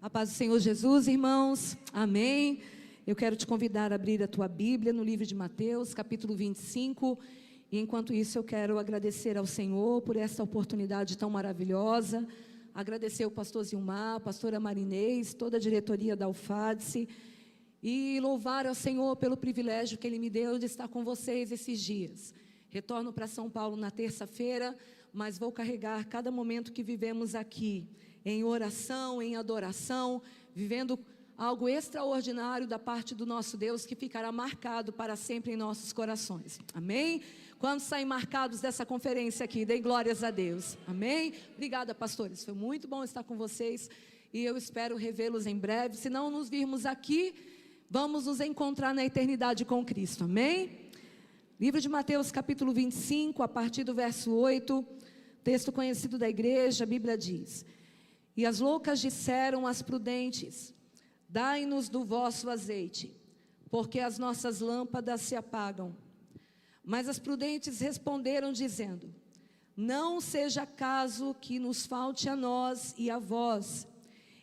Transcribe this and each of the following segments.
A paz do Senhor Jesus, irmãos, amém. Eu quero te convidar a abrir a tua Bíblia no livro de Mateus, capítulo 25, e enquanto isso eu quero agradecer ao Senhor por esta oportunidade tão maravilhosa, agradecer ao pastor Zilmar, a pastora Marinês, toda a diretoria da UFADSE, e louvar ao Senhor pelo privilégio que Ele me deu de estar com vocês esses dias. Retorno para São Paulo na terça-feira, mas vou carregar cada momento que vivemos aqui, em oração, em adoração, vivendo algo extraordinário da parte do nosso Deus, que ficará marcado para sempre em nossos corações, amém? Quando saem marcados dessa conferência aqui, dêem glórias a Deus, amém? Obrigada, pastores, foi muito bom estar com vocês, e eu espero revê-los em breve. Se não nos virmos aqui, vamos nos encontrar na eternidade com Cristo, amém? Livro de Mateus, capítulo 25, a partir do verso 8, texto conhecido da igreja, a Bíblia diz: E as loucas disseram às prudentes: Dai-nos do vosso azeite, porque as nossas lâmpadas se apagam. Mas as prudentes responderam dizendo: Não seja caso que nos falte a nós e a vós,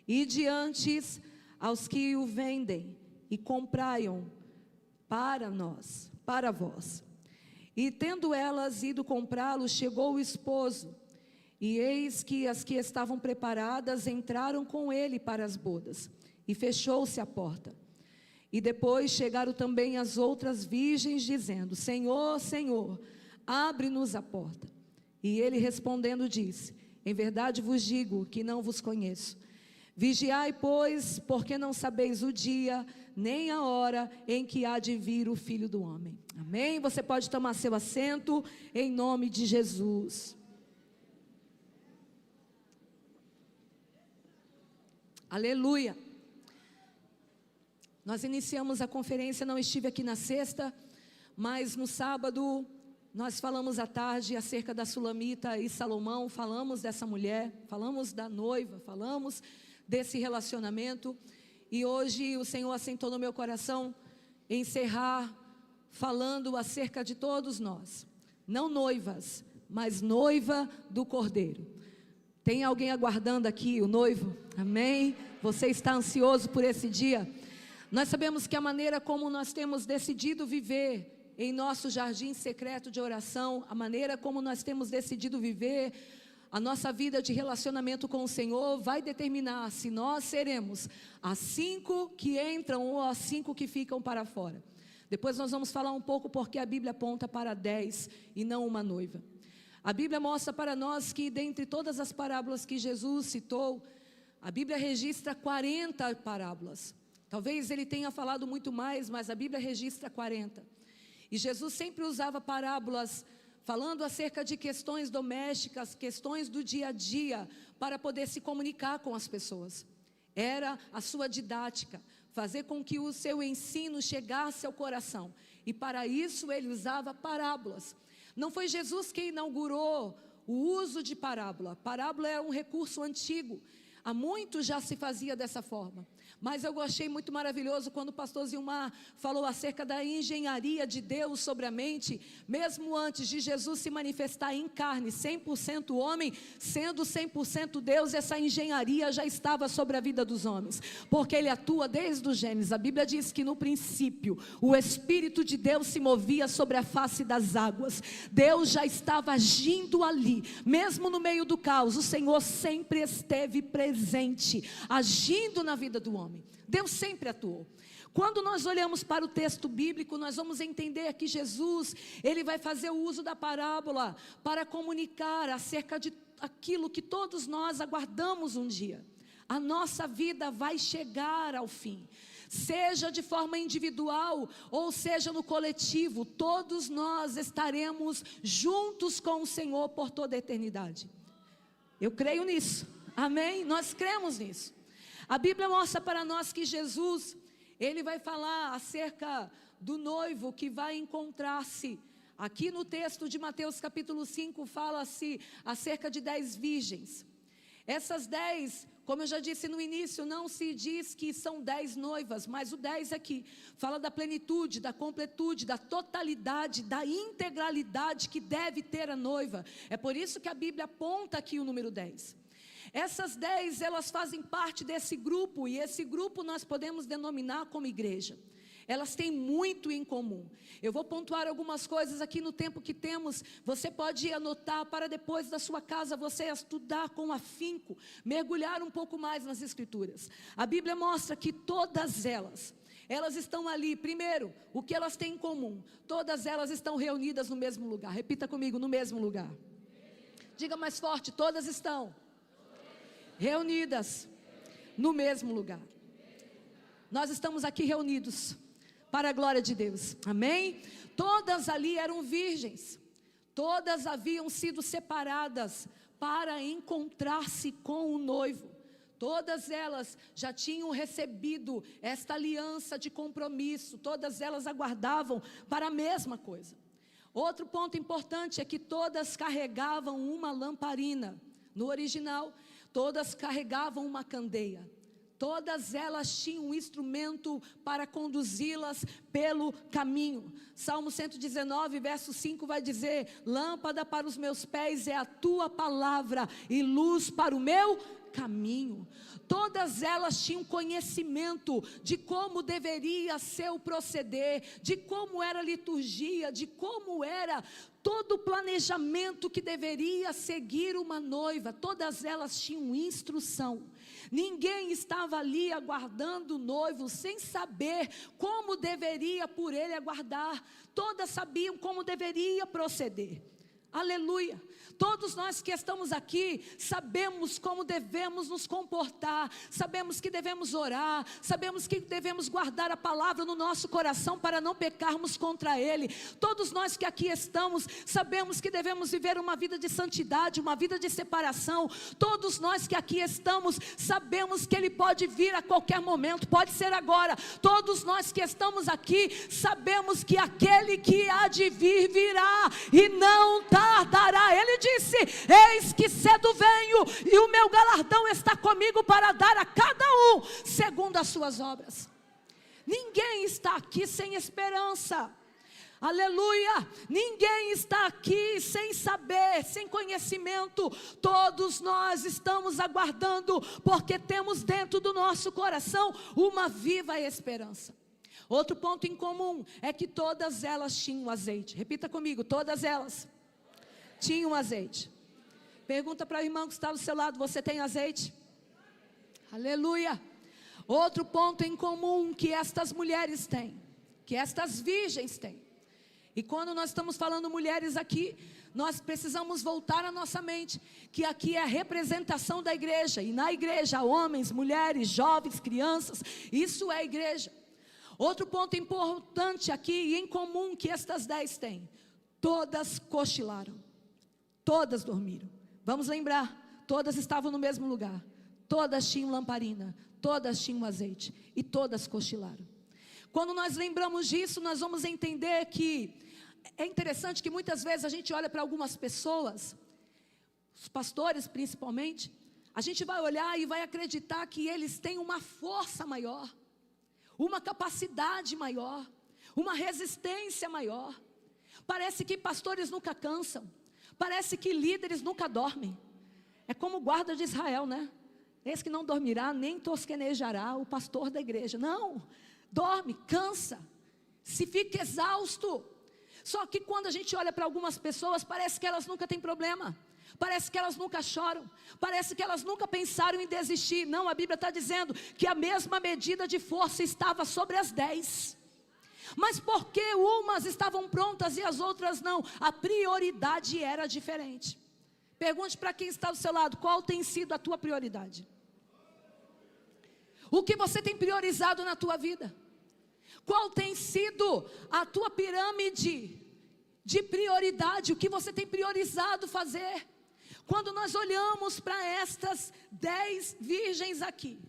ide antes aos que o vendem, e comprai-o para nós, para vós. E tendo elas ido comprá-lo, chegou o esposo, e eis que as que estavam preparadas entraram com ele para as bodas, e fechou-se a porta. E depois chegaram também as outras virgens, dizendo: Senhor, Senhor, abre-nos a porta. E ele respondendo disse: Em verdade vos digo que não vos conheço. Vigiai, pois, porque não sabeis o dia, nem a hora em que há de vir o Filho do Homem. Amém? Você pode tomar seu assento, em nome de Jesus. Aleluia. Nós iniciamos a conferência, não estive aqui na sexta, mas no sábado nós falamos à tarde acerca da Sulamita e Salomão, falamos dessa mulher, falamos da noiva, falamos desse relacionamento, e hoje o Senhor assentou no meu coração encerrar falando acerca de todos nós, não noivas, mas noiva do Cordeiro. Tem alguém aguardando aqui o noivo? Amém? Você está ansioso por esse dia? Nós sabemos que a maneira como nós temos decidido viver em nosso jardim secreto de oração, a maneira como nós temos decidido viver a nossa vida de relacionamento com o Senhor, vai determinar se nós seremos as 5 que entram ou as 5 que ficam para fora. Depois nós vamos falar um pouco porque a Bíblia aponta para 10 e não uma noiva. A Bíblia mostra para nós que dentre todas as parábolas que Jesus citou, a Bíblia registra 40 parábolas. Talvez ele tenha falado muito mais, mas a Bíblia registra 40. E Jesus sempre usava parábolas falando acerca de questões domésticas, questões do dia a dia, para poder se comunicar com as pessoas. Era a sua didática, fazer com que o seu ensino chegasse ao coração. E para isso ele usava parábolas. Não foi Jesus que inaugurou o uso de parábola. Parábola é um recurso antigo. Há muito já se fazia dessa forma. Mas eu achei muito maravilhoso quando o pastor Zilmar falou acerca da engenharia de Deus sobre a mente, mesmo antes de Jesus se manifestar em carne, 100% homem, sendo 100% Deus, essa engenharia já estava sobre a vida dos homens, porque Ele atua desde o Gênesis. A Bíblia diz que no princípio, o Espírito de Deus se movia sobre a face das águas. Deus já estava agindo ali, mesmo no meio do caos, o Senhor sempre esteve presente, agindo na vida do homem. Deus sempre atuou. Quando nós olhamos para o texto bíblico, nós vamos entender que Jesus, Ele vai fazer o uso da parábola para comunicar acerca de aquilo que todos nós aguardamos um dia. A nossa vida vai chegar ao fim, seja de forma individual ou seja no coletivo, todos nós estaremos juntos com o Senhor por toda a eternidade. Eu creio nisso, amém? Nós cremos nisso. A Bíblia mostra para nós que Jesus, Ele vai falar acerca do noivo que vai encontrar-se. Aqui no texto de Mateus capítulo 5 fala-se acerca de 10 virgens. Essas 10, como eu já disse no início, não se diz que são 10 noivas, mas o 10 aqui fala da plenitude, da completude, da totalidade, da integralidade que deve ter a noiva. É por isso que a Bíblia aponta aqui o número 10. Essas 10, elas fazem parte desse grupo, e esse grupo nós podemos denominar como igreja. Elas têm muito em comum. Eu vou pontuar algumas coisas aqui no tempo que temos. Você pode anotar para depois da sua casa você estudar com afinco, mergulhar um pouco mais nas escrituras. A Bíblia mostra que todas elas estão ali. Primeiro, o que elas têm em comum? Todas elas estão reunidas no mesmo lugar. Repita comigo, no mesmo lugar. Diga mais forte, todas estão reunidas no mesmo lugar. Nós estamos aqui reunidos para a glória de Deus, amém? Todas ali eram virgens, todas haviam sido separadas para encontrar-se com o noivo. Todas elas já tinham recebido esta aliança de compromisso, todas elas aguardavam para a mesma coisa. Outro ponto importante é que todas carregavam uma lamparina. No original, todas carregavam uma candeia. Todas elas tinham um instrumento para conduzi-las pelo caminho. Salmo 119, verso 5 vai dizer: lâmpada para os meus pés é a tua palavra e luz para o meu caminho. Todas elas tinham conhecimento de como deveria ser o proceder, de como era a liturgia, de como era todo o planejamento que deveria seguir uma noiva. Todas elas tinham instrução. Ninguém estava ali aguardando o noivo sem saber como deveria por ele aguardar. Todas sabiam como deveria proceder. Aleluia. Todos nós que estamos aqui sabemos como devemos nos comportar, sabemos que devemos orar, sabemos que devemos guardar a palavra no nosso coração para não pecarmos contra Ele. Todos nós que aqui estamos sabemos que devemos viver uma vida de santidade, uma vida de separação. Todos nós que aqui estamos sabemos que Ele pode vir a qualquer momento, pode ser agora. Todos nós que estamos aqui sabemos que aquele que há de vir virá e não tardará. Ele disse: eis que cedo venho e o meu galardão está comigo para dar a cada um segundo as suas obras. Ninguém está aqui sem esperança. Aleluia. Ninguém está aqui sem saber, sem conhecimento. Todos nós estamos aguardando, porque temos dentro do nosso coração uma viva esperança. Outro ponto em comum é que todas elas tinham azeite. Repita comigo, todas elas tinham azeite. Pergunta para o irmão que está do seu lado: você tem azeite? Aleluia. Outro ponto em comum que estas mulheres têm, que estas virgens têm. E quando nós estamos falando mulheres aqui, nós precisamos voltar a nossa mente, que aqui é a representação da igreja. E na igreja há homens, mulheres, jovens, crianças. Isso é a igreja. Outro ponto importante aqui e em comum que estas 10 têm: todas cochilaram, todas dormiram. Vamos lembrar, todas estavam no mesmo lugar, todas tinham lamparina, todas tinham azeite e todas cochilaram. Quando nós lembramos disso, nós vamos entender que é interessante que muitas vezes a gente olha para algumas pessoas, os pastores principalmente, a gente vai olhar e vai acreditar que eles têm uma força maior, uma capacidade maior, uma resistência maior. Parece que pastores nunca cansam, parece que líderes nunca dormem. É como o guarda de Israel, né? Esse que não dormirá nem tosquenejará, o pastor da igreja. Não, dorme, cansa, se fica exausto. Só que quando a gente olha para algumas pessoas, parece que elas nunca têm problema, parece que elas nunca choram, parece que elas nunca pensaram em desistir. Não, a Bíblia está dizendo que a mesma medida de força estava sobre as 10. Mas porque umas estavam prontas e as outras não? A prioridade era diferente. Pergunte para quem está do seu lado: qual tem sido a tua prioridade? O que você tem priorizado na tua vida? Qual tem sido a tua pirâmide de prioridade? O que você tem priorizado fazer? Quando nós olhamos para estas 10 virgens aqui,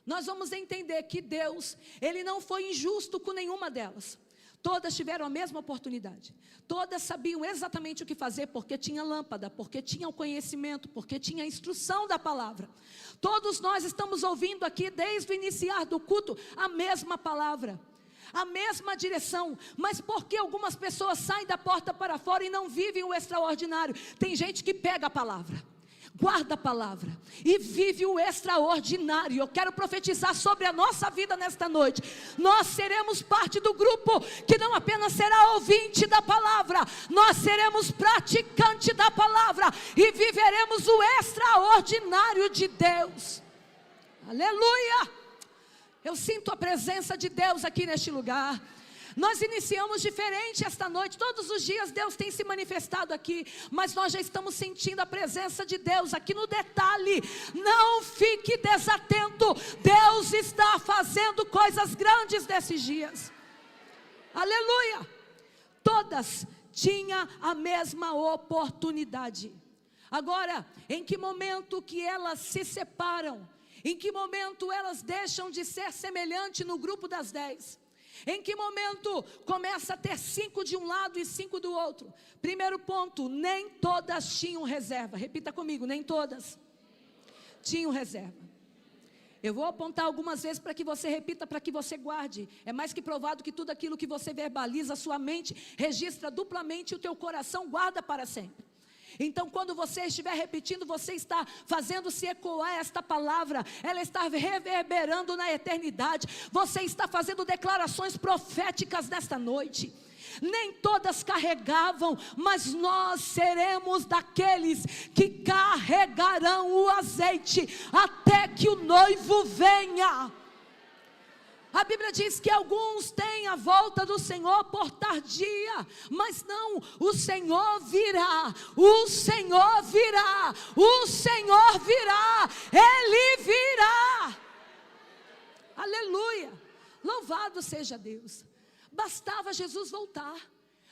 nós vamos entender que Deus, Ele não foi injusto com nenhuma delas. Todas tiveram a mesma oportunidade. Todas sabiam exatamente o que fazer, porque tinha lâmpada, porque tinha o conhecimento, porque tinha a instrução da palavra. Todos nós estamos ouvindo aqui, desde o iniciar do culto, a mesma palavra, a mesma direção. Mas porque algumas pessoas saem da porta para fora e não vivem o extraordinário? Tem gente que pega a palavra, guarda a palavra e vive o extraordinário. Eu quero profetizar sobre a nossa vida nesta noite. Nós seremos parte do grupo que não apenas será ouvinte da palavra, nós seremos praticante da palavra e viveremos o extraordinário de Deus. Aleluia! Eu sinto a presença de Deus aqui neste lugar. Nós iniciamos diferente esta noite. Todos os dias Deus tem se manifestado aqui, mas nós já estamos sentindo a presença de Deus aqui no detalhe. Não fique desatento. Deus está fazendo coisas grandes nesses dias. Aleluia! Todas tinham a mesma oportunidade. Agora, em que momento que elas se separam? Em que momento elas deixam de ser semelhantes no grupo das 10? Em que momento começa a ter 5 de um lado e 5 do outro? Primeiro ponto, nem todas tinham reserva. Repita comigo, nem todas tinham reserva. Eu vou apontar algumas vezes para que você repita, para que você guarde. É mais que provado que tudo aquilo que você verbaliza, a sua mente registra duplamente, o teu coração guarda para sempre. Então, quando você estiver repetindo, você está fazendo-se ecoar esta palavra, ela está reverberando na eternidade. Você está fazendo declarações proféticas nesta noite. Nem todas carregavam, mas nós seremos daqueles que carregarão o azeite até que o noivo venha. A Bíblia diz que alguns têm a volta do Senhor por tardia, mas não, o Senhor virá, o Senhor virá, o Senhor virá, Ele virá. Aleluia, louvado seja Deus. Bastava Jesus voltar,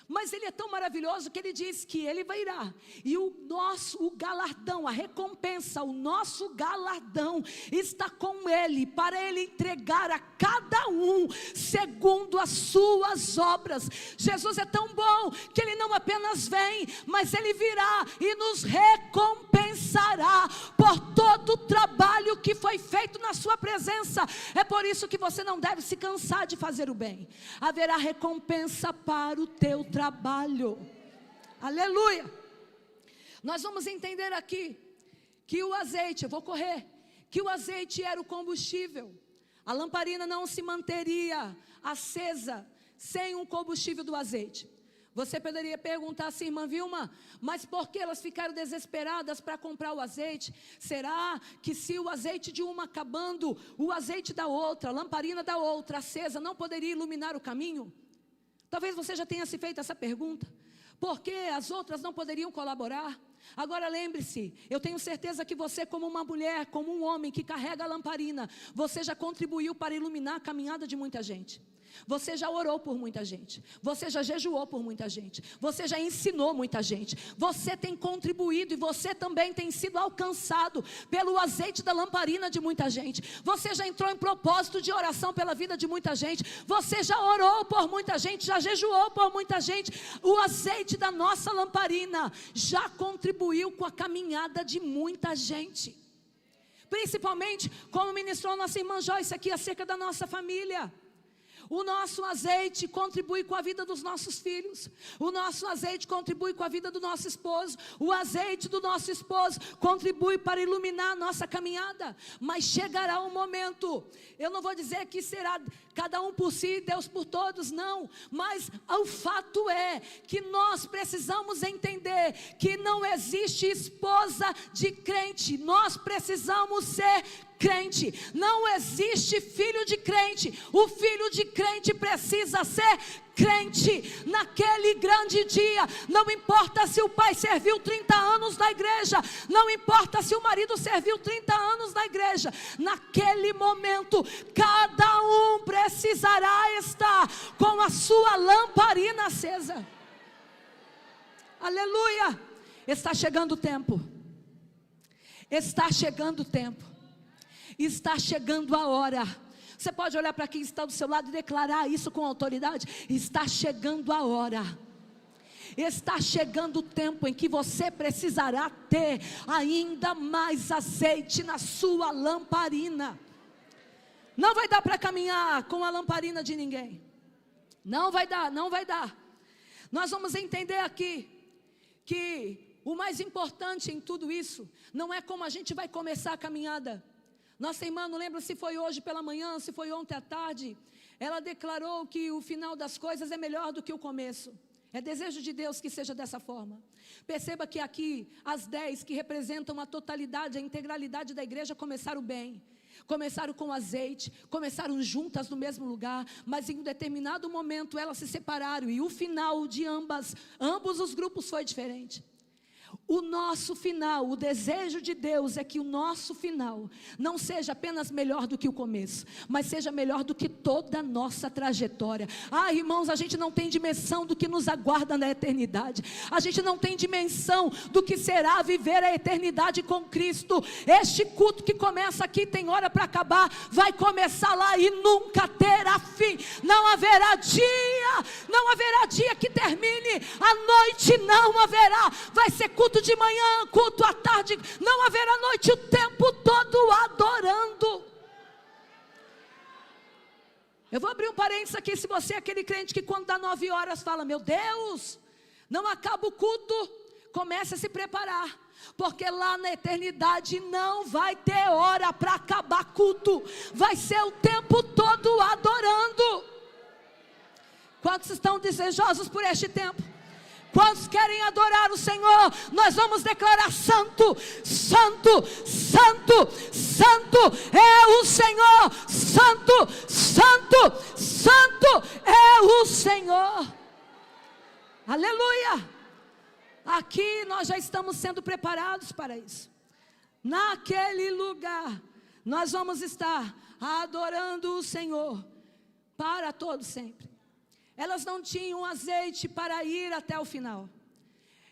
mas Ele é tão maravilhoso que Ele diz que Ele virá, e o galardão, a recompensa, o nosso galardão está com Ele, para Ele entregar a cada um segundo as suas obras. Jesus é tão bom que Ele não apenas vem, mas Ele virá e nos recompensará por todo o trabalho que foi feito na sua presença. É por isso que você não deve se cansar de fazer o bem. Haverá recompensa para o teu trabalho. Aleluia! Nós vamos entender aqui que o azeite, eu vou correr, que o azeite era o combustível. A lamparina não se manteria acesa sem um combustível do azeite. Você poderia perguntar assim, irmã Vilma, mas por que elas ficaram desesperadas para comprar o azeite? Será que se o azeite de uma acabando, o azeite da outra, a lamparina da outra acesa, não poderia iluminar o caminho? Talvez você já tenha se feito essa pergunta. Por que as outras não poderiam colaborar? Agora lembre-se, eu tenho certeza que você, como uma mulher, como um homem que carrega a lamparina, você já contribuiu para iluminar a caminhada de muita gente. Você já orou por muita gente, você já jejuou por muita gente, você já ensinou muita gente, você tem contribuído e você também tem sido alcançado pelo azeite da lamparina de muita gente. Você já entrou em propósito de oração pela vida de muita gente, você já orou por muita gente, já jejuou por muita gente. O azeite da nossa lamparina já contribuiu com a caminhada de muita gente, principalmente como ministrou nossa irmã Joyce aqui acerca da nossa família. O nosso azeite contribui com a vida dos nossos filhos. O nosso azeite contribui com a vida do nosso esposo. O azeite do nosso esposo contribui para iluminar a nossa caminhada. Mas chegará um momento, eu não vou dizer que será cada um por si, Deus por todos, não. Mas o fato é que nós precisamos entender que não existe esposa de crente. Nós precisamos ser crente. Não existe filho de crente. O filho de crente precisa ser crente. Naquele grande dia, não importa se o pai serviu 30 anos na igreja, não importa se o marido serviu 30 anos na igreja, naquele momento, cada um precisará estar com a sua lamparina acesa. Aleluia! Está chegando o tempo. Está chegando o tempo. Está chegando a hora. Você pode olhar para quem está do seu lado e declarar isso com autoridade. Está chegando a hora. Está chegando o tempo em que você precisará ter ainda mais azeite na sua lamparina. Não vai dar para caminhar com a lamparina de ninguém. Não vai dar, não vai dar. Nós vamos entender aqui que o mais importante em tudo isso, não é como a gente vai começar a caminhada. Nossa irmã, não lembro se foi hoje pela manhã, se foi ontem à tarde, ela declarou que o final das coisas é melhor do que o começo. É desejo de Deus que seja dessa forma. Perceba que aqui, as 10 que representam a totalidade, a integralidade da igreja, começaram bem. Começaram com azeite, começaram juntas no mesmo lugar, mas em um determinado momento elas se separaram e o final de ambos os grupos foi diferente. O nosso final, o desejo de Deus é que o nosso final não seja apenas melhor do que o começo, mas seja melhor do que toda a nossa trajetória. Irmãos, a gente não tem dimensão do que nos aguarda na eternidade. A gente não tem dimensão do que será viver a eternidade com Cristo. Este culto que começa aqui tem hora para acabar, vai começar lá e nunca terá fim. Não haverá dia que termine, a noite não haverá. Vai ser culto de manhã, culto à tarde, não haverá noite, o tempo todo adorando. Eu vou abrir um parênteses aqui, se você é aquele crente que quando dá 9 horas fala, meu Deus, não acaba o culto, comece a se preparar, porque lá na eternidade não vai ter hora para acabar culto, vai ser o tempo todo adorando. Quantos estão desejosos por este tempo? Quantos querem adorar o Senhor? Nós vamos declarar santo, santo, santo, santo é o Senhor, santo, santo, santo é o Senhor. Aleluia! Aqui nós já estamos sendo preparados para isso. Naquele lugar nós vamos estar adorando o Senhor para todo sempre. Elas não tinham azeite para ir até o final.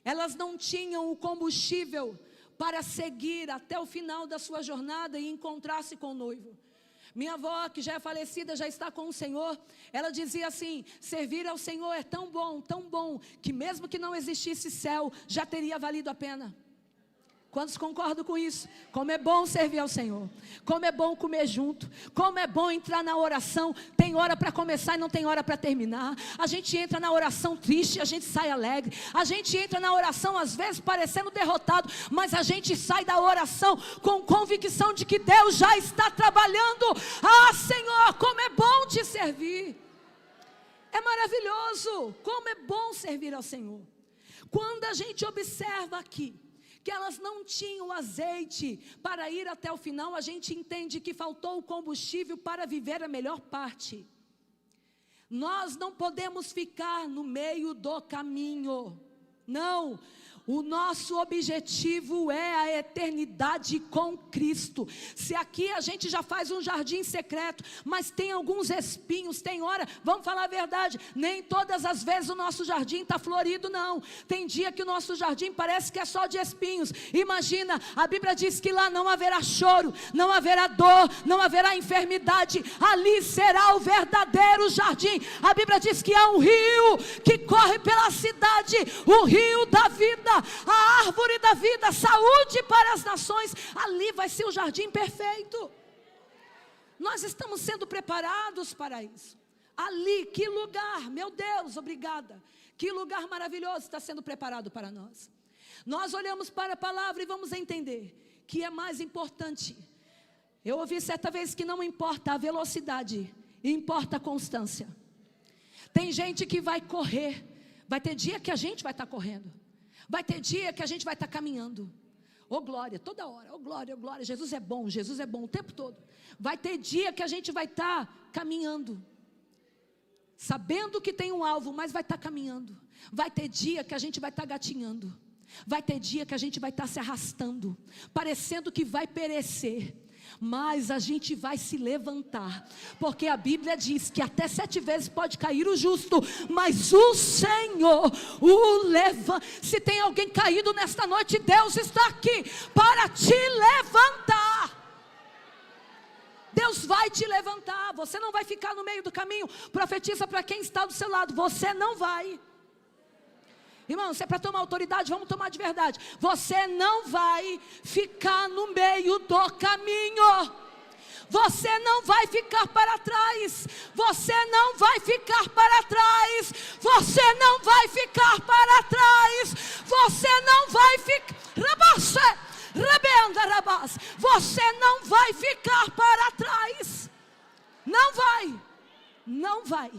Elas não tinham o combustível para seguir até o final da sua jornada e encontrar-se com o noivo. Minha avó, que já é falecida, já está com o Senhor. Ela dizia assim, servir ao Senhor é tão bom, que mesmo que não existisse céu, já teria valido a pena. Quantos concordam com isso? Como é bom servir ao Senhor, como é bom comer junto, como é bom entrar na oração, tem hora para começar e não tem hora para terminar. A gente entra na oração triste, a gente sai alegre, a gente entra na oração às vezes parecendo derrotado, mas a gente sai da oração com convicção de que Deus já está trabalhando. Senhor, como é bom te servir, é maravilhoso, como é bom servir ao Senhor. Quando a gente observa aqui que elas não tinham azeite para ir até o final, a gente entende que faltou o combustível para viver a melhor parte. Nós não podemos ficar no meio do caminho, não. O nosso objetivo é a eternidade com Cristo. Se aqui a gente já faz um jardim secreto, mas tem alguns espinhos, tem hora, vamos falar a verdade, nem todas as vezes o nosso jardim está florido, não. Tem dia que o nosso jardim parece que é só de espinhos. Imagina, a Bíblia diz que lá não haverá choro, não haverá dor, não haverá enfermidade. Ali será o verdadeiro jardim. A Bíblia diz que há um rio que corre pela cidade, o rio da vida, a árvore da vida, saúde para as nações. Ali vai ser o jardim perfeito. Nós estamos sendo preparados para isso. Ali, que lugar, meu Deus, obrigada. Que lugar maravilhoso está sendo preparado para nós. Nós olhamos para a palavra e vamos entender que é mais importante. Eu ouvi certa vez que não importa a velocidade, importa a constância. Tem gente que vai correr, vai ter dia que a gente vai estar correndo, vai ter dia que a gente vai estar caminhando. Oh glória, toda hora, oh glória, Jesus é bom o tempo todo. Vai ter dia que a gente vai estar caminhando, sabendo que tem um alvo, mas vai estar caminhando. Vai ter dia que a gente vai estar gatinhando. Vai ter dia que a gente vai estar se arrastando, parecendo que vai perecer. Mas a gente vai se levantar, porque a Bíblia diz que até 7 vezes pode cair o justo, mas o Senhor o levanta. Se tem alguém caído nesta noite, Deus está aqui para te levantar. Deus vai te levantar. Você não vai ficar no meio do caminho. Profetiza para quem está do seu lado, você não vai. Irmão, se é para tomar autoridade, vamos tomar de verdade. Você não vai ficar no meio do caminho. Você não vai ficar para trás. Você não vai ficar para trás. Você não vai ficar para trás. Você não vai ficar. Você não vai ficar para trás. Não vai. Não vai.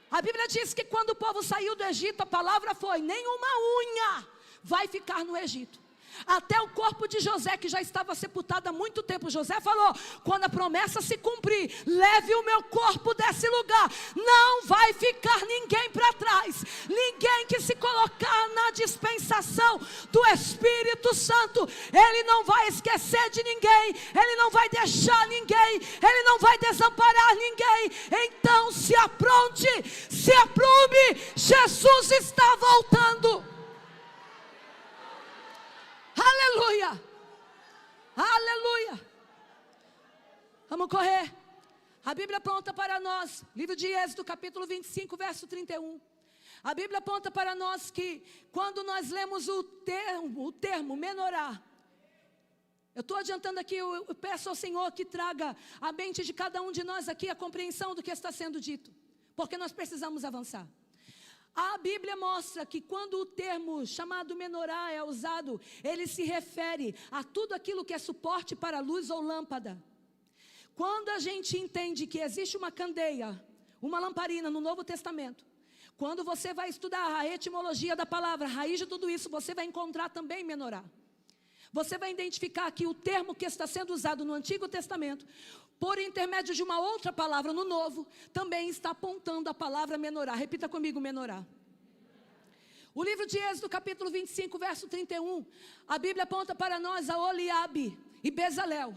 A Bíblia diz que quando o povo saiu do Egito, a palavra foi: nenhuma unha vai ficar no Egito. Até o corpo de José, que já estava sepultado há muito tempo, José falou: quando a promessa se cumprir, leve o meu corpo desse lugar. Não vai ficar ninguém para trás. Ninguém que se colocar na dispensação do Espírito Santo, ele não vai esquecer de ninguém, ele não vai deixar ninguém, ele não vai desamparar ninguém. Então se apronte, se aprume, Jesus está voltando. Aleluia, aleluia. Vamos correr. A Bíblia aponta para nós, livro de Êxodo, capítulo 25, verso 31. A Bíblia aponta para nós que quando nós lemos o termo menorá, eu estou adiantando aqui, eu peço ao Senhor que traga à mente de cada um de nós aqui a compreensão do que está sendo dito, porque nós precisamos avançar. A Bíblia mostra que quando o termo chamado menorá é usado, ele se refere a tudo aquilo que é suporte para luz ou lâmpada. Quando a gente entende que existe uma candeia, uma lamparina no Novo Testamento, quando você vai estudar a etimologia da palavra, a raiz de tudo isso, você vai encontrar também menorá. Você vai identificar que o termo que está sendo usado no Antigo Testamento, por intermédio de uma outra palavra no Novo, também está apontando a palavra menorá. Repita comigo, menorá. O livro de Êxodo, capítulo 25, verso 31, a Bíblia aponta para nós a Oliabe e Bezalel.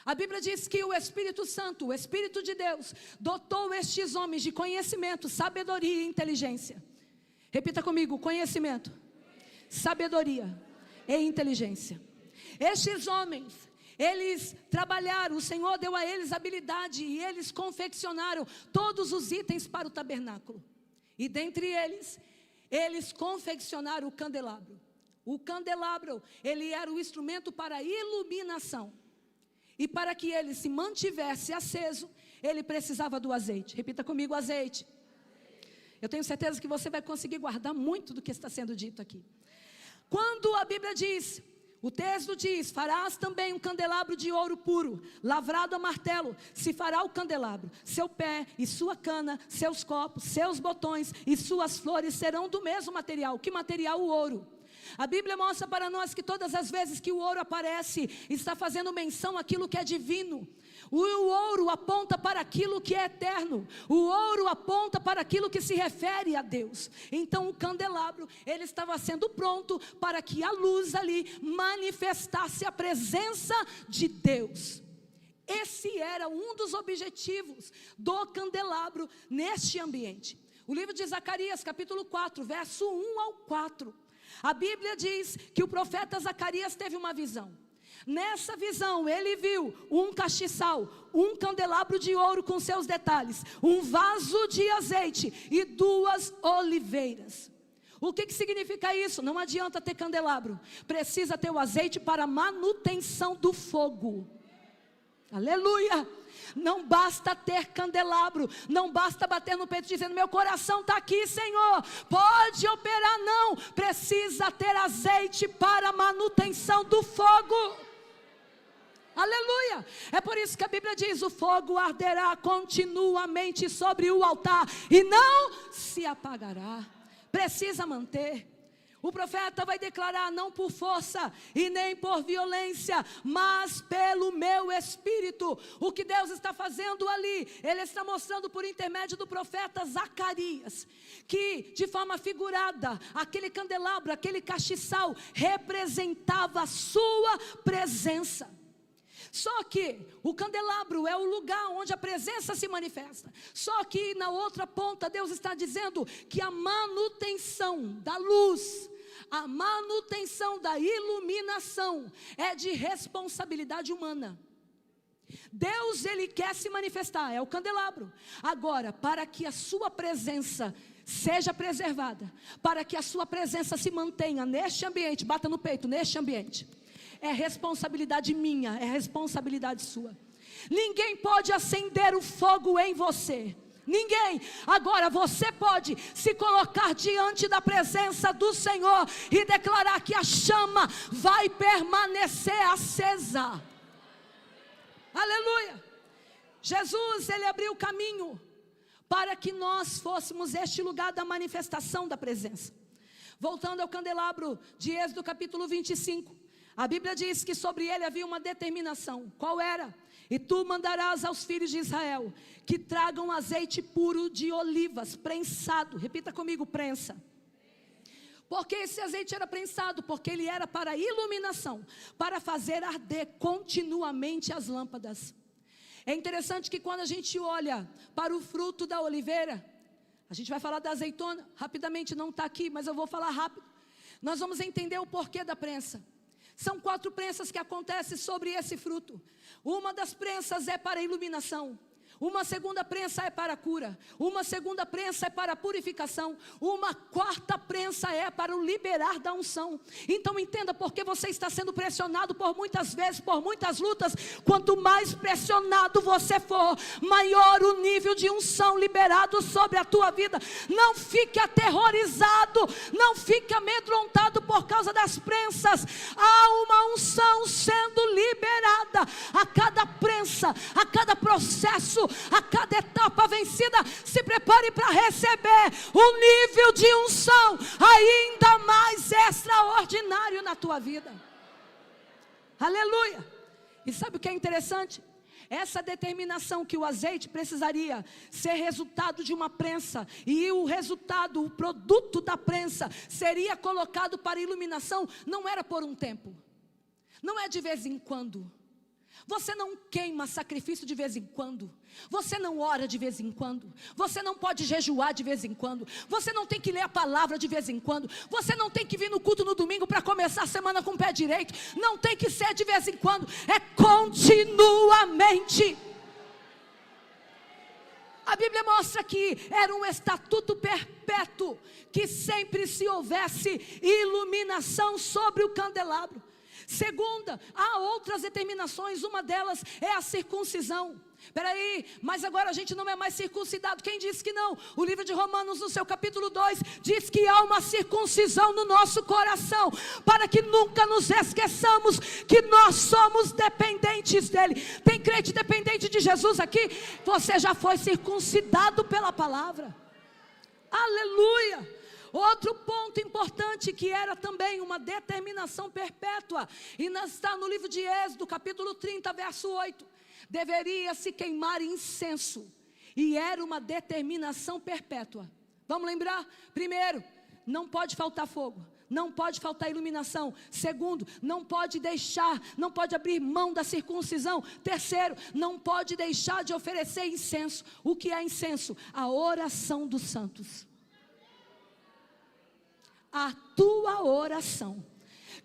A Bíblia diz que o Espírito Santo, o Espírito de Deus, dotou estes homens de conhecimento, sabedoria e inteligência. Repita comigo, conhecimento, sabedoria e inteligência. Estes homens, eles trabalharam, o Senhor deu a eles habilidade e eles confeccionaram todos os itens para o tabernáculo. E dentre eles confeccionaram o candelabro. O candelabro, ele era o instrumento para iluminação. E para que ele se mantivesse aceso, ele precisava do azeite. Repita comigo, azeite. Eu tenho certeza que você vai conseguir guardar muito do que está sendo dito aqui. Quando a Bíblia diz, o texto diz: farás também um candelabro de ouro puro, lavrado a martelo. Se fará o candelabro, seu pé e sua cana, seus copos, seus botões e suas flores serão do mesmo material. Que material? O ouro. A Bíblia mostra para nós que todas as vezes que o ouro aparece, está fazendo menção àquilo que é divino. O ouro aponta para aquilo que é eterno. O ouro aponta para aquilo que se refere a Deus. Então o candelabro, ele estava sendo pronto para que a luz ali manifestasse a presença de Deus. Esse era um dos objetivos do candelabro neste ambiente. O livro de Zacarias, capítulo 4, verso 1 ao 4. A Bíblia diz que o profeta Zacarias teve uma visão. Nessa visão ele viu um castiçal, um candelabro de ouro com seus detalhes, um vaso de azeite e 2 oliveiras. O que significa isso? Não adianta ter candelabro, precisa ter o azeite para manutenção do fogo. Aleluia! Não basta ter candelabro, não basta bater no peito dizendo: meu coração está aqui, Senhor, pode operar. Não, precisa ter azeite para manutenção do fogo. Aleluia! É por isso que a Bíblia diz: o fogo arderá continuamente sobre o altar e não se apagará. Precisa manter. O profeta vai declarar: não por força e nem por violência, mas pelo meu espírito. O que Deus está fazendo ali, Ele está mostrando por intermédio do profeta Zacarias, que de forma figurada, aquele candelabro, aquele castiçal, representava a sua presença. Só que o candelabro é o lugar onde a presença se manifesta. Só que na outra ponta Deus está dizendo que a manutenção da luz, a manutenção da iluminação é de responsabilidade humana. Deus, Ele quer se manifestar, é o candelabro. Agora, para que a sua presença seja preservada, para que a sua presença se mantenha neste ambiente, bata no peito, neste ambiente, é responsabilidade minha, é responsabilidade sua. Ninguém pode acender o fogo em você. Ninguém. Agora você pode se colocar diante da presença do Senhor e declarar que a chama vai permanecer acesa. Aleluia. Jesus, ele abriu o caminho para que nós fôssemos este lugar da manifestação da presença. Voltando ao candelabro de Êxodo capítulo 25, a Bíblia diz que sobre ele havia uma determinação. Qual era? E tu mandarás aos filhos de Israel que tragam azeite puro de olivas, prensado. Repita comigo, prensa. Porque esse azeite era prensado? Porque ele era para iluminação, para fazer arder continuamente as lâmpadas. É interessante que quando a gente olha para o fruto da oliveira, a gente vai falar da azeitona, rapidamente, não está aqui, mas eu vou falar rápido. Nós vamos entender o porquê da prensa. São 4 prensas que acontecem sobre esse fruto. Uma das prensas é para iluminação. Uma segunda prensa é para a cura. Uma segunda prensa é para a purificação. Uma quarta prensa é para o liberar da unção. Então entenda porque você está sendo pressionado por muitas vezes, por muitas lutas. Quanto mais pressionado você for, maior o nível de unção liberado sobre a tua vida. Não fique aterrorizado, não fique amedrontado por causa das prensas. Há uma unção sendo liberada a cada prensa, a cada processo, a cada etapa vencida. Se prepare para receber um nível de unção ainda mais extraordinário na tua vida. Aleluia. E sabe o que é interessante? Essa determinação que o azeite precisaria ser resultado de uma prensa, e o resultado, o produto da prensa seria colocado para iluminação, não era por um tempo, não é de vez em quando. Você não queima sacrifício de vez em quando. Você não ora de vez em quando. Você não pode jejuar de vez em quando. Você não tem que ler a palavra de vez em quando. Você não tem que vir no culto no domingo para começar a semana com o pé direito. Não tem que ser de vez em quando. É continuamente. A Bíblia mostra que era um estatuto perpétuo, que sempre se houvesse iluminação sobre o candelabro. Segunda, há outras determinações, uma delas é a circuncisão. Peraí, mas agora a gente não é mais circuncidado. Quem disse que não? O livro de Romanos, no seu capítulo 2, diz que há uma circuncisão no nosso coração, para que nunca nos esqueçamos que nós somos dependentes dele. Tem crente dependente de Jesus aqui? Você já foi circuncidado pela palavra. Aleluia. Outro ponto importante que era também uma determinação perpétua, e está no livro de Êxodo, capítulo 30, verso 8. Deveria se queimar incenso, e era uma determinação perpétua. Vamos lembrar? Primeiro, não pode faltar fogo, não pode faltar iluminação. Segundo, não pode abrir mão da circuncisão. Terceiro, não pode deixar de oferecer incenso. O que é incenso? A oração dos santos. A tua oração.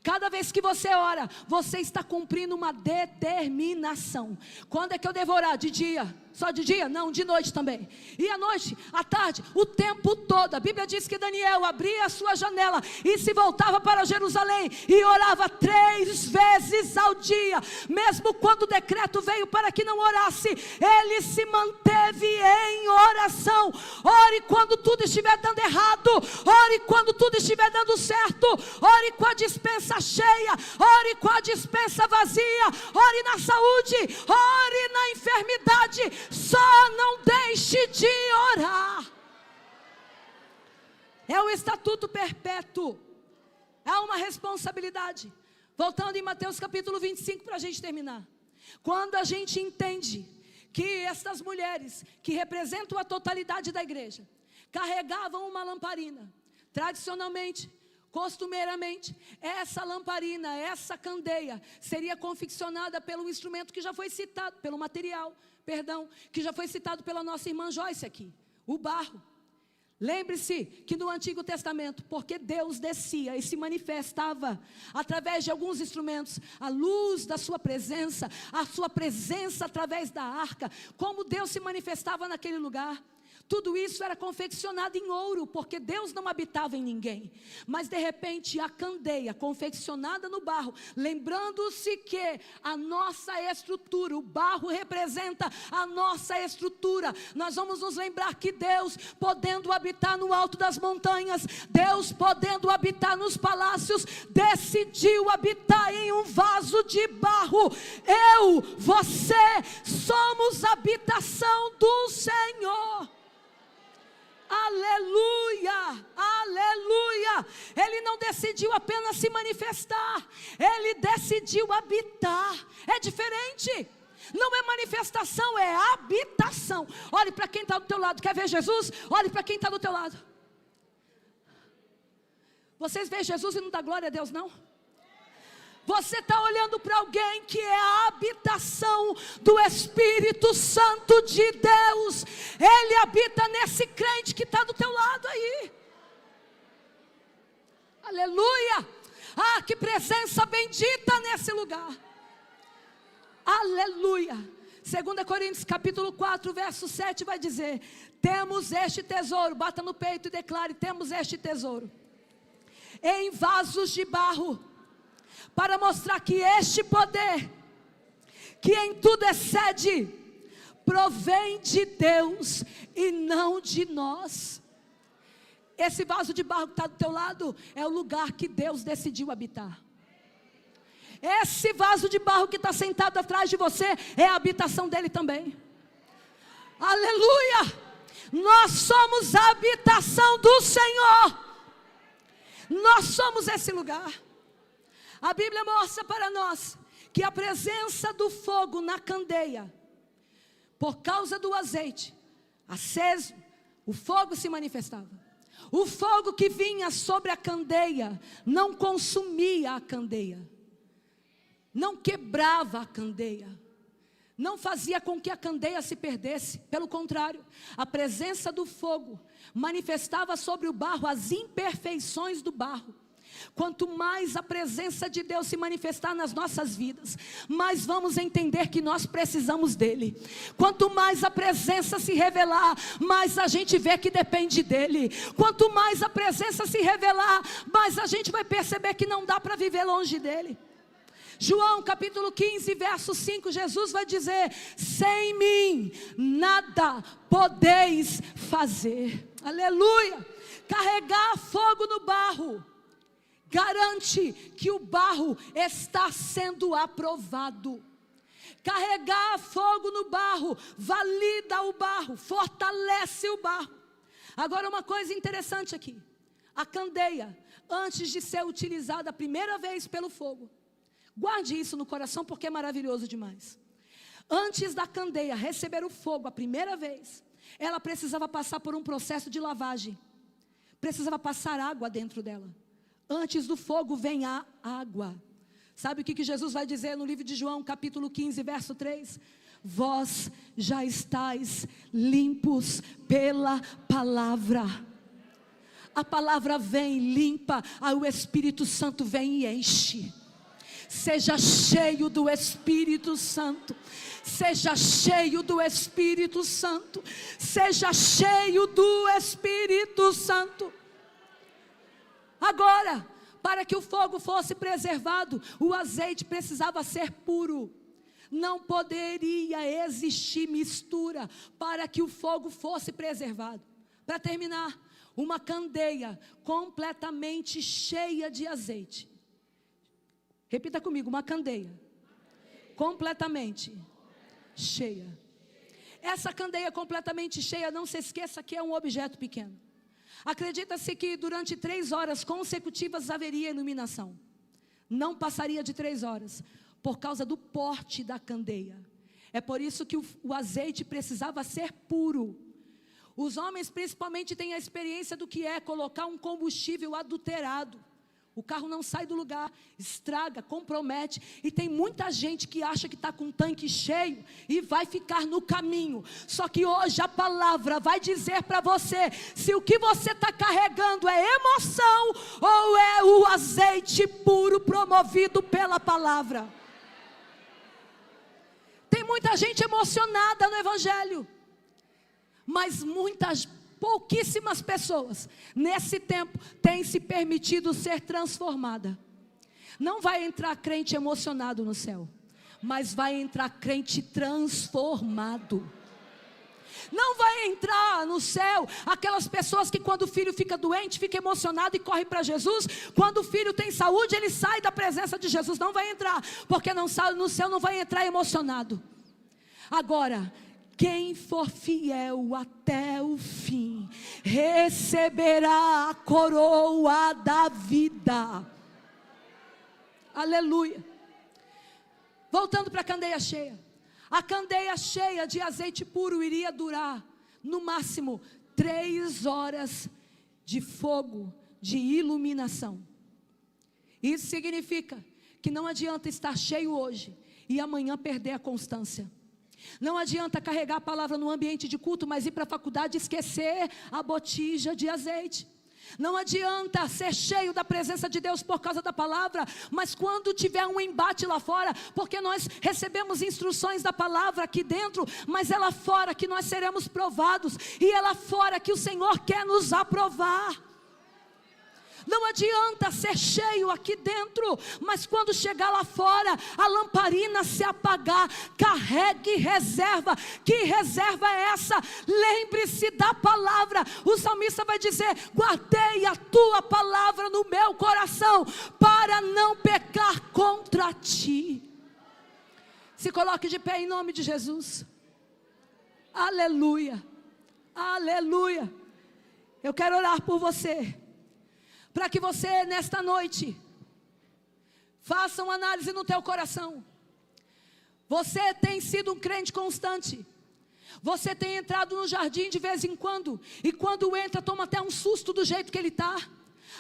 Cada vez que você ora, você está cumprindo uma determinação. Quando é que eu devo orar? De dia? Só de dia? Não, de noite também. E à noite, à tarde, o tempo todo. A Bíblia diz que Daniel abria a sua janela e se voltava para Jerusalém e orava 3 vezes ao dia. Mesmo quando o decreto veio para que não orasse, ele se manteve em oração. Ore quando tudo estiver dando errado, ore quando tudo estiver dando certo, ore com a dispensa cheia, ore com a dispensa vazia, ore na saúde, ore na enfermidade. Só não deixe de orar. É um estatuto perpétuo. É uma responsabilidade. Voltando em Mateus capítulo 25 para a gente terminar. Quando a gente entende que estas mulheres, que representam a totalidade da igreja, carregavam uma lamparina, tradicionalmente, costumeiramente, essa lamparina, essa candeia, seria confeccionada pelo instrumento que já foi citado, pelo material, que já foi citado pela nossa irmã Joyce aqui, o barro. Lembre-se que no Antigo Testamento, porque Deus descia e se manifestava através de alguns instrumentos, a luz da sua presença, a sua presença através da arca, como Deus se manifestava naquele lugar. Tudo isso era confeccionado em ouro, porque Deus não habitava em ninguém. Mas de repente a candeia confeccionada no barro, lembrando-se que a nossa estrutura, o barro representa a nossa estrutura. Nós vamos nos lembrar que Deus, podendo habitar no alto das montanhas, Deus podendo habitar nos palácios, decidiu habitar em um vaso de barro. Eu, você, somos a habitação do Senhor. Aleluia, aleluia. Ele não decidiu apenas se manifestar, ele decidiu habitar. É diferente. Não é manifestação, é habitação. Olhe para quem está do teu lado. Quer ver Jesus? Olhe para quem está do teu lado. Vocês veem Jesus e não dá glória a Deus, não? Você está olhando para alguém que é a habitação do Espírito Santo de Deus. Ele habita nesse crente que está do teu lado aí. Aleluia. Ah, que presença bendita nesse lugar. Aleluia. 2 Coríntios capítulo 4, verso 7 vai dizer: temos este tesouro, bata no peito e declare: temos este tesouro em vasos de barro, para mostrar que este poder, que em tudo excede, provém de Deus e não de nós. Esse vaso de barro que está do teu lado é o lugar que Deus decidiu habitar. Esse vaso de barro que está sentado atrás de você é a habitação dele também. Aleluia! Nós somos a habitação do Senhor. Nós somos esse lugar. A Bíblia mostra para nós que a presença do fogo na candeia, por causa do azeite aceso, o fogo se manifestava. O fogo que vinha sobre a candeia não consumia a candeia, não quebrava a candeia, não fazia com que a candeia se perdesse. Pelo contrário, a presença do fogo manifestava sobre o barro as imperfeições do barro. Quanto mais a presença de Deus se manifestar nas nossas vidas, mais vamos entender que nós precisamos dele. Quanto mais a presença se revelar, mais a gente vê que depende dele. Quanto mais a presença se revelar, mais a gente vai perceber que não dá para viver longe dele. João capítulo 15, verso 5, Jesus vai dizer: sem mim nada podeis fazer. Aleluia. Carregar fogo no barro garante que o barro está sendo aprovado. Carregar fogo no barro valida o barro, fortalece o barro. Agora uma coisa interessante aqui: a candeia, antes de ser utilizada a primeira vez pelo fogo, guarde isso no coração porque é maravilhoso demais. Antes da candeia receber o fogo a primeira vez, ela precisava passar por um processo de lavagem. Precisava passar água dentro dela. Antes do fogo vem a água. Sabe o que Jesus vai dizer no livro de João, capítulo 15, verso 3? Vós já estáis limpos pela palavra. A palavra vem limpa, aí o Espírito Santo vem e enche. Seja cheio do Espírito Santo. Seja cheio do Espírito Santo. Seja cheio do Espírito Santo. Agora, para que o fogo fosse preservado, o azeite precisava ser puro. Não poderia existir mistura para que o fogo fosse preservado. Para terminar, uma candeia completamente cheia de azeite. Repita comigo: uma candeia completamente cheia. Essa candeia completamente cheia, não se esqueça que é um objeto pequeno. Acredita-se que durante 3 horas consecutivas haveria iluminação. Não passaria de 3 horas, por causa do porte da candeia. É por isso que o azeite precisava ser puro. Os homens principalmente têm a experiência do que é colocar um combustível adulterado. O carro não sai do lugar, estraga, compromete. E tem muita gente que acha que está com o tanque cheio e vai ficar no caminho. Só que hoje a palavra vai dizer para você se o que você está carregando é emoção ou é o azeite puro promovido pela palavra. Tem muita gente emocionada no Evangelho, Mas pouquíssimas pessoas nesse tempo têm se permitido ser transformada. Não vai entrar crente emocionado no céu, mas vai entrar crente transformado. Não vai entrar no céu aquelas pessoas que quando o filho fica doente, fica emocionado e corre para Jesus. Quando o filho tem saúde, ele sai da presença de Jesus. Não vai entrar, porque no céu não vai entrar emocionado. Agora, quem for fiel até o fim, receberá a coroa da vida. Aleluia. Voltando para a candeia cheia. A candeia cheia de azeite puro iria durar, no máximo, 3 horas de fogo, de iluminação. Isso significa que não adianta estar cheio hoje e amanhã perder a constância. Não adianta carregar a palavra no ambiente de culto, mas ir para a faculdade e esquecer a botija de azeite. Não adianta ser cheio da presença de Deus por causa da palavra, mas quando tiver um embate lá fora, porque nós recebemos instruções da palavra aqui dentro, mas é lá fora que nós seremos provados, e é lá fora que o Senhor quer nos aprovar. Não adianta ser cheio aqui dentro, mas quando chegar lá fora, a lamparina se apagar, carregue reserva. Que reserva é essa? Lembre-se da palavra. O salmista vai dizer: guardei a tua palavra no meu coração, para não pecar contra ti. Se coloque de pé em nome de Jesus. Aleluia, aleluia. Eu quero orar por você, para que você nesta noite faça uma análise no teu coração. Você tem sido um crente constante. Você tem entrado no jardim de vez em quando, e quando entra toma até um susto do jeito que ele está.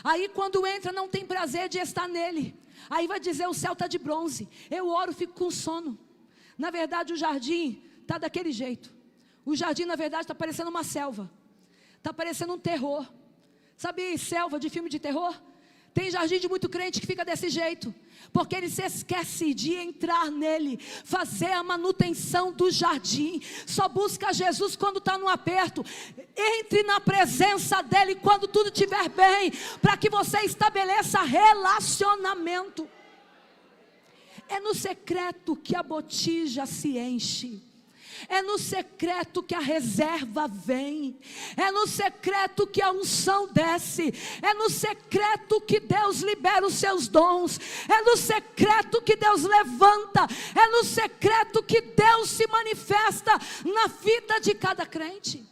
Aí quando entra não tem prazer de estar nele. Aí vai dizer: o céu está de bronze. Eu oro, fico com sono. Na verdade o jardim está daquele jeito. O jardim na verdade está parecendo uma selva. Está parecendo um terror. Sabe selva de filme de terror? Tem jardim de muito crente que fica desse jeito, porque ele se esquece de entrar nele, fazer a manutenção do jardim. Só busca Jesus quando está no aperto. Entre na presença dele quando tudo estiver bem, para que você estabeleça relacionamento. É no secreto que a botija se enche. É no secreto que a reserva vem. É no secreto que a unção desce. É no secreto que Deus libera os seus dons. É no secreto que Deus levanta. É no secreto que Deus se manifesta na vida de cada crente.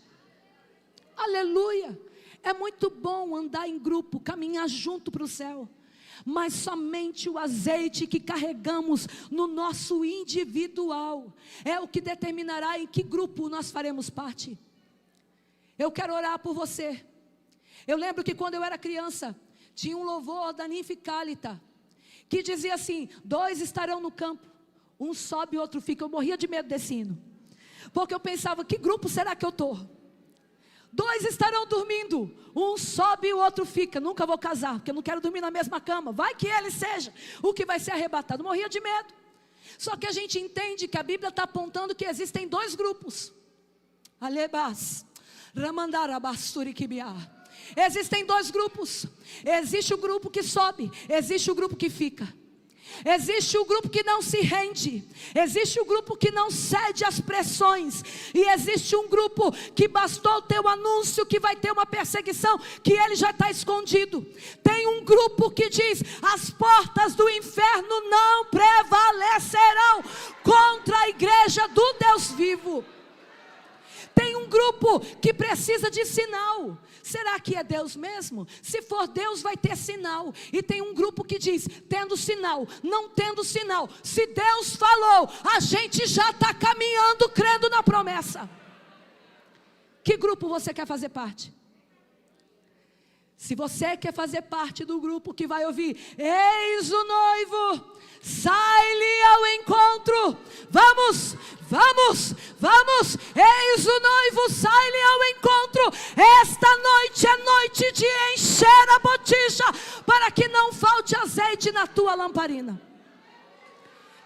Aleluia. É muito bom andar em grupo, caminhar junto para o céu. Mas somente o azeite que carregamos no nosso individual é o que determinará em que grupo nós faremos parte. Eu quero orar por você. Eu lembro que quando eu era criança, tinha um louvor da Ninfa Cálita, que dizia assim: 2 estarão no campo, um sobe e outro fica. Eu morria de medo desse hino, porque eu pensava: que grupo será que eu estou? 2 estarão dormindo, um sobe e o outro fica. Nunca vou casar, porque eu não quero dormir na mesma cama. Vai que ele seja o que vai ser arrebatado. Morria de medo. Só que a gente entende que a Bíblia está apontando que existem 2 grupos. Alebas, Ramandarabasturi Kibiá. Existem 2 grupos. Existe o grupo que sobe, existe o grupo que fica. Existe o grupo que não se rende, existe o grupo que não cede às pressões, e existe um grupo que bastou ter o anúncio que vai ter uma perseguição, que ele já está escondido. Tem um grupo que diz: as portas do inferno não prevalecerão contra a igreja do Deus vivo. Tem um grupo que precisa de sinal. Será que é Deus mesmo? Se for Deus, vai ter sinal. E tem um grupo que diz: tendo sinal, não tendo sinal, se Deus falou, a gente já está caminhando, crendo na promessa. Que grupo você quer fazer parte? Se você quer fazer parte do grupo que vai ouvir: eis o noivo, sai-lhe ao encontro, vamos, vamos, vamos, eis o noivo, sai-lhe ao encontro. Esta noite é noite de encher a botija, para que não falte azeite na tua lamparina.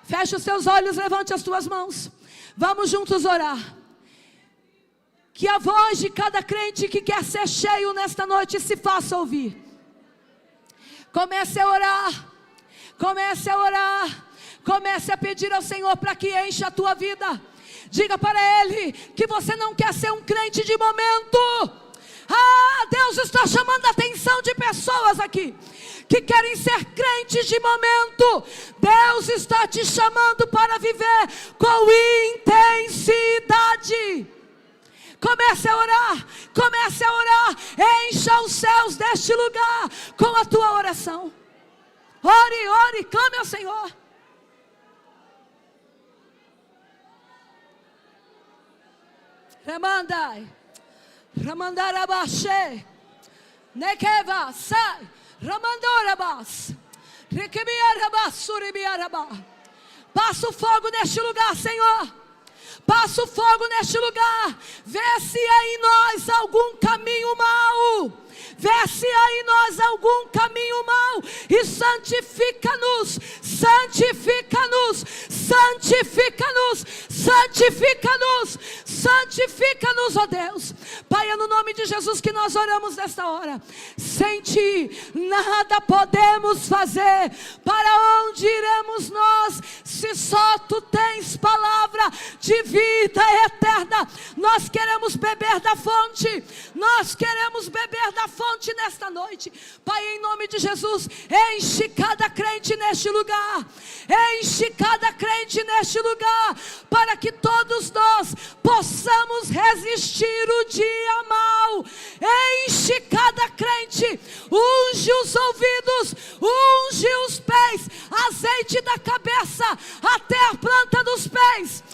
Feche os teus olhos, levante as tuas mãos, vamos juntos orar. Que a voz de cada crente que quer ser cheio nesta noite se faça ouvir. Comece a orar. Comece a orar. Comece a pedir ao Senhor para que encha a tua vida. Diga para Ele que você não quer ser um crente de momento. Deus está chamando a atenção de pessoas aqui que querem ser crentes de momento. Deus está te chamando para viver com intensidade. Comece a orar, comece a orar. Encha os céus deste lugar com a tua oração. Ore, ore, clame ao Senhor. Remandai, Ramandarabashe, Nekeva, Sai, Ramandorabas, Rekebiarabas, Suribiarabá. Passa o fogo neste lugar, Senhor. Passa o fogo neste lugar. Vê se há em nós algum caminho mau. Vê se há em nós algum caminho mau. E santifica-nos. Santifica-nos. Santifica-nos. Santifica-nos. Santifica-nos, ó Deus. Pai, é no nome de Jesus que nós oramos nesta hora. Sem Ti nada podemos fazer. Para onde iremos nós, se só Tu tens palavra de vida eterna? Nós queremos beber da fonte. Nós queremos beber da fonte nesta noite. Pai, em nome de Jesus, enche cada crente neste lugar. Enche cada crente neste lugar, para que todos nós possamos resistir o dia mau. Enche cada crente. Unge os ouvidos, unge os pés, azeite da cabeça até a planta dos pés.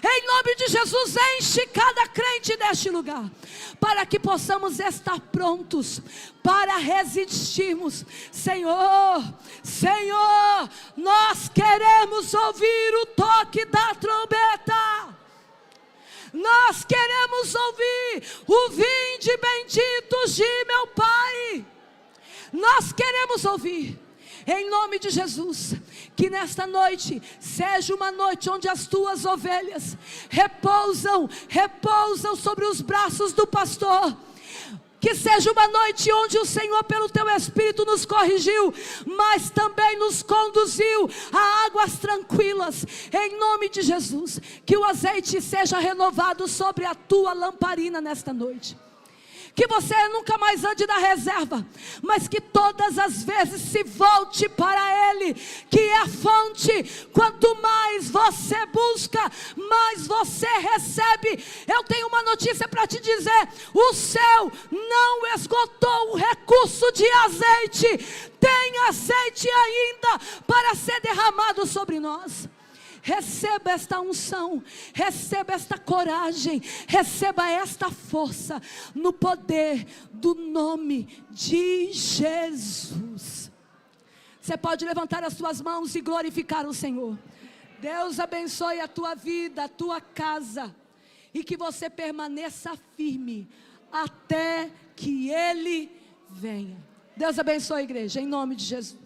Em nome de Jesus, enche cada crente deste lugar, para que possamos estar prontos para resistirmos. Senhor, Senhor, nós queremos ouvir o toque da trombeta. Nós queremos ouvir o vinde benditos de meu Pai. Nós queremos ouvir. Em nome de Jesus, que nesta noite seja uma noite onde as tuas ovelhas repousam sobre os braços do pastor. Que seja uma noite onde o Senhor, pelo Teu Espírito, nos corrigiu, mas também nos conduziu a águas tranquilas. Em nome de Jesus, que o azeite seja renovado sobre a tua lamparina nesta noite. Que você nunca mais ande na reserva, mas que todas as vezes se volte para Ele, que é a fonte. Quanto mais você busca, mais você recebe. Eu tenho uma notícia para te dizer: o céu não esgotou o recurso de azeite. Tem azeite ainda para ser derramado sobre nós. Receba esta unção, receba esta coragem, receba esta força, no poder do nome de Jesus. Você pode levantar as suas mãos e glorificar o Senhor. Deus abençoe a tua vida, a tua casa, e que você permaneça firme até que Ele venha. Deus abençoe a igreja, em nome de Jesus.